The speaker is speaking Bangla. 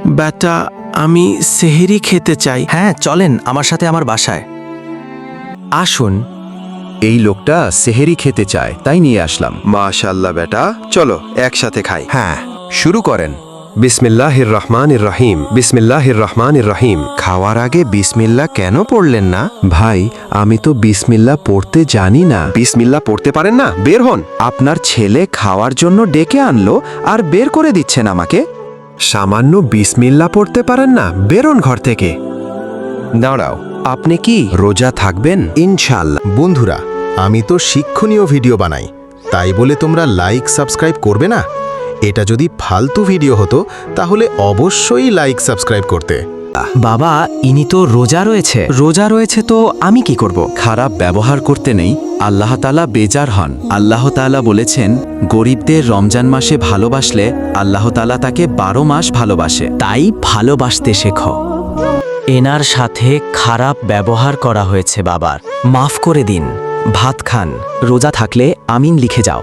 বেটা, আমি সেহরি খেতে চাই। হ্যাঁ, চলেন আমার সাথে আমার বাসায়। আসুন। এই লোকটা সেহেরি খেতে চায়, তাই নিয়ে আসলাম। মাশাআল্লাহ বেটা, চলো একসাথে খাই। হ্যাঁ, শুরু করেন। বিসমিল্লাহির রহমানির রহিম, বিসমিল্লাহির রহমানির রহিম। খাওয়ার আগে বিসমিল্লাহ কেন পড়লেন না? ভাই, আমি তো বিসমিল্লাহ পড়তে জানি না। বিসমিল্লাহ পড়তে পারেন না? বের হন। আপনার ছেলে খাওয়ার জন্য ডেকে আনলো আর বের করে দিচ্ছেন আমাকে। সামান্য বিসমিল্লাহ পড়তে পারেন না? বেরোন ঘর থেকে। দাঁড়াও, আপনি কি রোজা থাকবেন? ইনশাআল্লাহ। বন্ধুরা, আমি তো শিক্ষণীয় ভিডিও বানাই, তাই বলে তোমরা লাইক সাবস্ক্রাইব করবে না? এটা যদি ফালতু ভিডিও হতো তাহলে অবশ্যই লাইক সাবস্ক্রাইব করতে। বাবা, ইনি তো রোজা রয়েছে তো আমি কি করব? খারাপ ব্যবহার করতে নেই, আল্লাহ তাআলা বেজার হন। আল্লাহ তাআলা বলেছেন, গরিবদের রমজান মাসে ভালোবাসলে আল্লাহ তাআলা তাকে 12 মাস ভালোবাসে। তাই ভালোবাসতে শেখো। এনার সাথে খারাপ ব্যবহার করা হয়েছে বাবার, মাফ করে দিন। ভাত খান, রোজা থাকলে আমিন লিখে যাও।